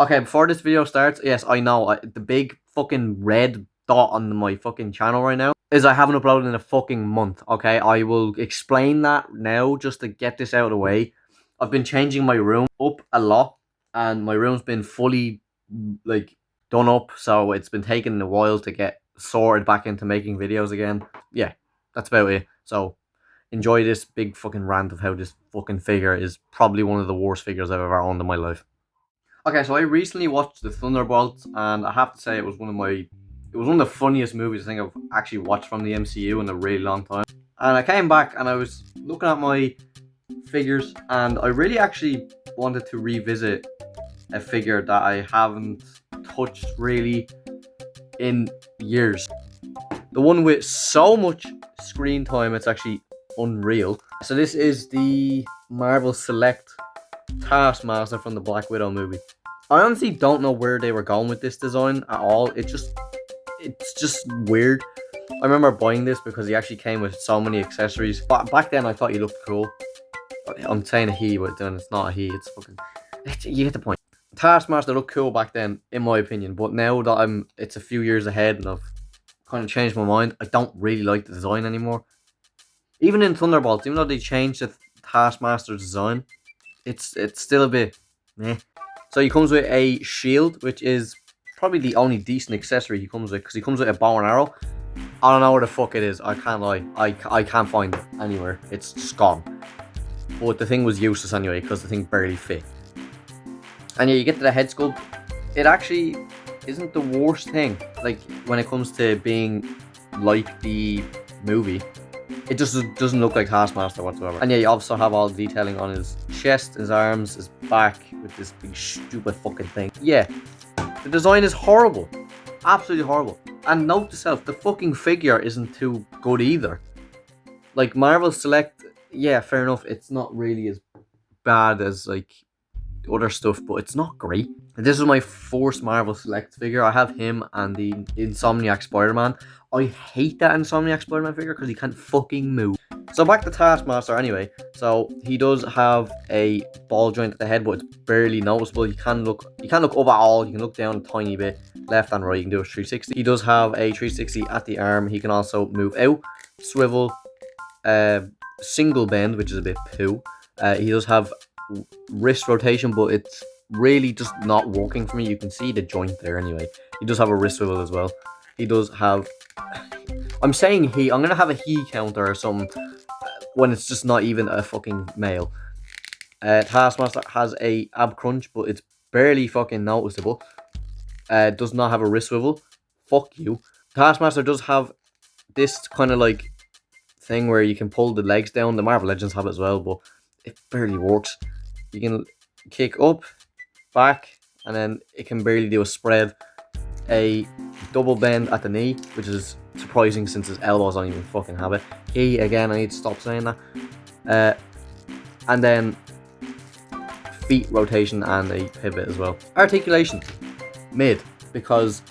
Okay, before this video starts, yes, I know, the big fucking red dot on my fucking channel right now is I haven't uploaded in a fucking month, okay? I will explain that now just to get this out of the way. I've been changing my room up a lot, and my room's been fully, like, done up, so it's been taking a while to get sorted back into making videos again. Yeah, that's about it. So, enjoy this big fucking rant of how this fucking figure is probably one of the worst figures I've ever owned in my life. Okay, so I recently watched the Thunderbolts, and I have to say it was one of the funniest movies I think I've actually watched from the MCU in a really long time. And I came back and I was looking at my figures, and I really actually wanted to revisit a figure that I haven't touched really in years. The one with so much screen time, it's actually unreal. So this is the Marvel Select Taskmaster from the Black Widow movie. I honestly don't know where they were going with this design at all. It's just weird. I remember buying this because he actually came with so many accessories. But back then I thought he looked cool. I'm saying a he, but then it's not a he. It's fucking. You get the point. Taskmaster looked cool back then, in my opinion. But now that it's a few years ahead and I've kind of changed my mind. I don't really like the design anymore. Even in Thunderbolts, even though they changed the Taskmaster's design, it's still a bit meh. So he comes with a shield, which is probably the only decent accessory he comes with, because he comes with a bow and arrow. I don't know where the fuck it is. I can't lie. I can't find it anywhere. It's just gone. But the thing was useless anyway, because the thing barely fit. And yeah, you get to the head sculpt. It actually isn't the worst thing. Like, when it comes to being like the movie, it just doesn't look like Taskmaster whatsoever. And yeah, you also have all the detailing on his chest, his arms, his back, with this big stupid fucking thing. Yeah, the design is horrible. Absolutely horrible. And note to self, the fucking figure isn't too good either. Like, Marvel Select, yeah, fair enough, it's not really as bad as, like, other stuff, but it's not great. And this is my first Marvel Select figure. I have him and the Insomniac Spider-Man. I hate that Insomniac Spider-Man figure because he can't fucking move. So back to Taskmaster anyway. So he does have a ball joint at the head, but it's barely noticeable. You can't look up at all. You can look down a tiny bit, left and right. You can do a 360. He does have a 360 at the arm. He can also move out, swivel, single bend, which is a bit poo. He does have wrist rotation, but it's really just not working for me. You can see the joint there anyway. He does have a wrist swivel as well. He does have, I'm saying he, I'm gonna have a he counter or something when it's just not even a fucking male. Taskmaster has a ab crunch, but it's barely fucking noticeable. Does not have a wrist swivel. Fuck you. Taskmaster does have this kind of like thing where you can pull the legs down. The Marvel Legends have it as well, but it barely works. You can kick up, back, and then it can barely do a spread. A double bend at the knee, which is surprising since his elbows don't even fucking have it. He, again, I need to stop saying that. And then feet rotation and a pivot as well. Articulation, mid, because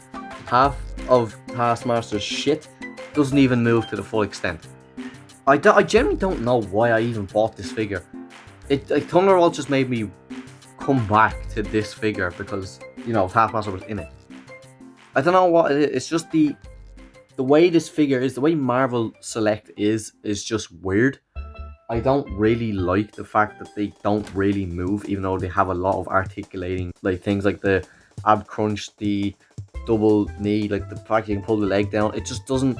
half of Taskmaster's shit doesn't even move to the full extent. I generally don't know why I even bought this figure. Thunderbolt just made me come back to this figure because, you know, Taskmaster was in it. I don't know what it is. It's just the way this figure is, the way Marvel Select is just weird. I don't really like the fact that they don't really move, even though they have a lot of articulating, like things like the ab crunch, the double knee, like the fact you can pull the leg down. It just doesn't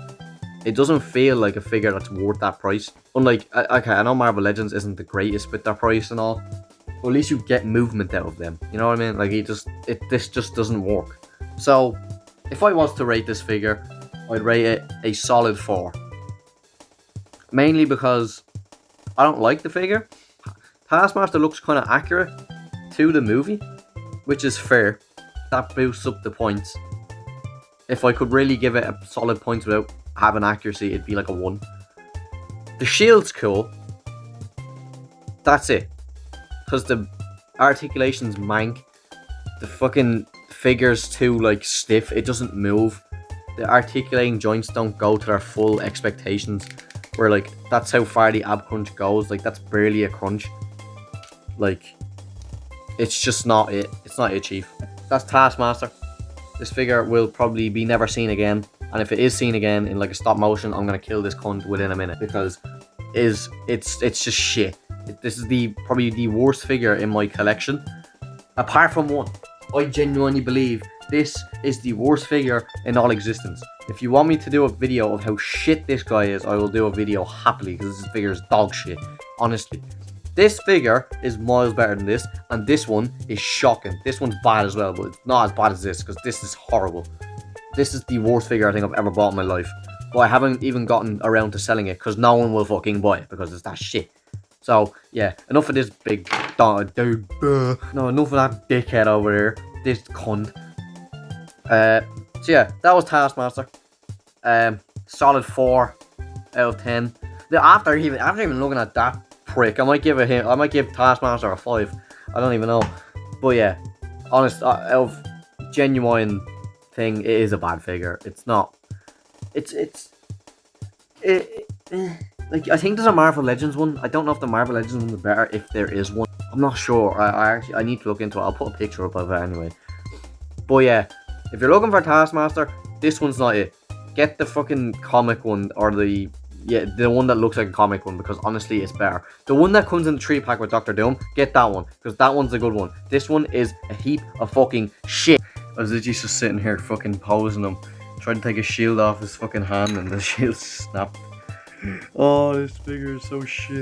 feel like a figure that's worth that price. Unlike, okay, I know Marvel Legends isn't the greatest with their price and all, but at least you get movement out of them. You know what I mean? Like, this just doesn't work. So, if I was to rate this figure, I'd rate it a solid 4. Mainly because I don't like the figure. Taskmaster looks kind of accurate to the movie, which is fair. That boosts up the points. If I could really give it a solid point without having accuracy, it'd be like a 1. The shield's cool. That's it. Because the articulation's mank. The fucking figure's too, like, stiff. It doesn't move. The articulating joints don't go to their full expectations. Where, like, that's how far the ab crunch goes. Like, that's barely a crunch. Like, it's just not it. It's not it, chief. that's Taskmaster. This figure will probably be never seen again, and if it is seen again in like a stop motion, I'm gonna kill this cunt within a minute because it's just shit. This is probably the worst figure in my collection, apart from one. I genuinely believe this is the worst figure in all existence. If you want me to do a video of how shit this guy is, I will do a video happily because this figure is dog shit. Honestly. This figure is miles better than this, and this one is shocking. This one's bad as well, but it's not as bad as this, because this is horrible. This is the worst figure I think I've ever bought in my life. But I haven't even gotten around to selling it, because no one will fucking buy it, because it's that shit. So, yeah, enough of this big dude. No, enough of that dickhead over there. This cunt. So yeah, that was Taskmaster. Solid 4 out of 10. After even looking at that prick, I might give Taskmaster a 5. I don't even know, but yeah, honest, out of genuine thing, it is a bad figure. It's not. Like, I think there's a Marvel Legends one. I don't know if the Marvel Legends one is better, if there is one. I'm not sure. I need to look into it. I'll put a picture up of it anyway. But yeah, if you're looking for Taskmaster, this one's not it. Get the fucking comic one, or the one that looks like a comic one, because honestly it's better. The one that comes in the 3-pack with Doctor Doom, get that one, because that one's a good one. This one is a heap of fucking shit. I was literally just sitting here fucking posing him, trying to take a shield off his fucking hand, and the shield snapped. Oh, this figure is so shit.